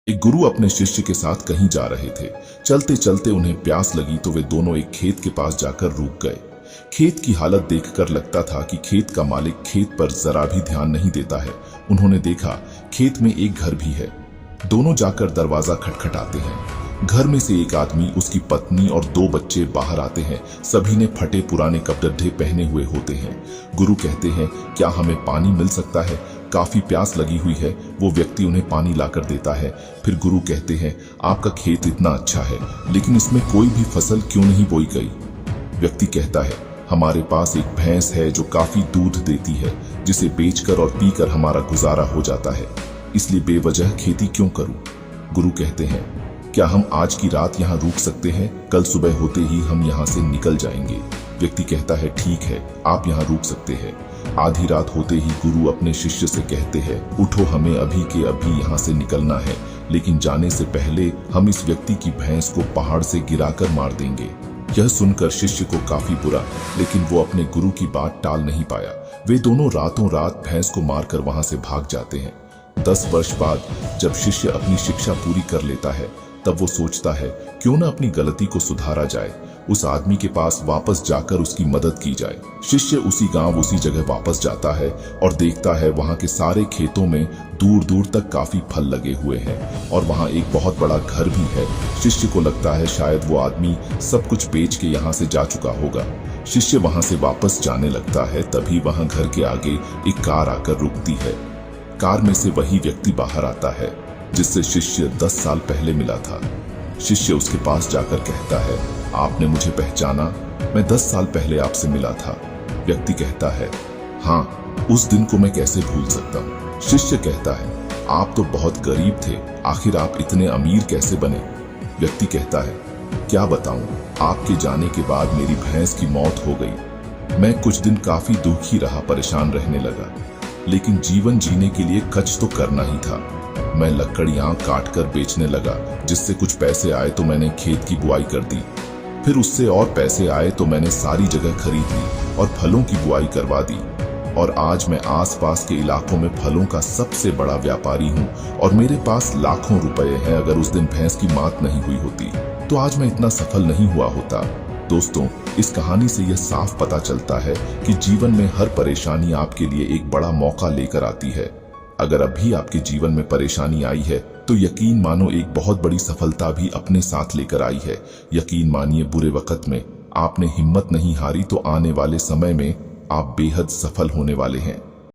एक गुरु अपने शिष्य के साथ कहीं जा रहे थे। चलते चलते उन्हें प्यास लगी तो वे दोनों एक खेत के पास जाकर रुक गए। खेत की हालत देखकर लगता था कि खेत का मालिक खेत पर जरा भी ध्यान नहीं देता है। उन्होंने देखा खेत में एक घर भी है। दोनों जाकर दरवाजा खटखटाते हैं। घर में से एक आदमी, उसकी पत्नी और 2 बच्चे बाहर आते हैं। सभी ने फटे पुराने कपड़े पहने हुए होते हैं। गुरु कहते हैं, क्या हमें पानी मिल सकता है? काफी प्यास लगी हुई है। वो व्यक्ति उन्हें पानी लाकर देता है। फिर गुरु कहते हैं, आपका खेत इतना अच्छा है, लेकिन इसमें कोई भी फसल क्यों नहीं बोई गई? व्यक्ति कहता है, हमारे पास एक भैंस है जो काफी दूध देती है, जिसे बेचकर और पीकर हमारा गुजारा हो जाता है, इसलिए बेवजह खेती क्यों करूं? गुरु कहते हैं, क्या हम आज की रात यहाँ रुक सकते हैं? कल सुबह होते ही हम यहाँ से निकल जाएंगे। व्यक्ति कहता है, ठीक है, आप यहाँ रुक सकते हैं। आधी रात होते ही गुरु अपने शिष्य से कहते हैं, उठो, हमें अभी के अभी यहाँ से निकलना है, लेकिन जाने से पहले हम इस व्यक्ति की भैंस को पहाड़ से गिराकर मार देंगे। यह सुनकर शिष्य को काफी बुरा, लेकिन वो अपने गुरु की बात टाल नहीं पाया। वे दोनों रातों रात भैंस को मारकर वहां से भाग जाते हैं। 10 वर्ष बाद जब शिष्य अपनी शिक्षा पूरी कर लेता है, तब वो सोचता है, क्यों ना अपनी गलती को सुधारा जाए, उस आदमी के पास वापस जाकर उसकी मदद की जाए। शिष्य उसी गांव, उसी जगह वापस जाता है और देखता है वहां के सारे खेतों में दूर दूर तक काफी फल लगे हुए हैं और वहां एक बहुत बड़ा घर भी है। शिष्य को लगता है शायद वो आदमी सब कुछ बेच के यहाँ से जा चुका होगा। शिष्य वहां से वापस जाने लगता है, तभी वहां घर के आगे एक कार आकर रुकती है। कार में से वही व्यक्ति बाहर आता है जिससे शिष्य 10 साल पहले मिला था। शिष्य उसके पास जाकर कहता है, आपने मुझे पहचाना? मैं 10 साल पहले आपसे मिला था। व्यक्ति कहता है, हाँ, उस दिन को मैं कैसे भूल सकता हूँ। शिष्य कहता है, आप तो बहुत गरीब थे, आखिर आप इतने अमीर कैसे बने? व्यक्ति कहता है, क्या बताऊं, आपके जाने के बाद मेरी भैंस की मौत हो गई। मैं कुछ दिन काफी दुखी रहा, परेशान रहने लगा, लेकिन जीवन जीने के लिए कुछ तो करना ही था। मैं लकड़ियां काटकर बेचने लगा, जिससे कुछ पैसे आए तो मैंने खेत की बुआई कर दी। फिर उससे और पैसे आए तो मैंने सारी जगह खरीद ली और फलों की बुआई करवा दी। और आज मैं आसपास के इलाकों में फलों का सबसे बड़ा व्यापारी हूँ और मेरे पास लाखों रुपए हैं। अगर उस दिन भैंस की मौत नहीं हुई होती तो आज मैं इतना सफल नहीं हुआ होता। दोस्तों, इस कहानी से यह साफ पता चलता है कि जीवन में हर परेशानी आपके लिए एक बड़ा मौका लेकर आती है। अगर अभी आपके जीवन में परेशानी आई है तो यकीन मानो एक बहुत बड़ी सफलता भी अपने साथ लेकर आई है। यकीन मानिए, बुरे वक्त में आपने हिम्मत नहीं हारी तो आने वाले समय में आप बेहद सफल होने वाले हैं।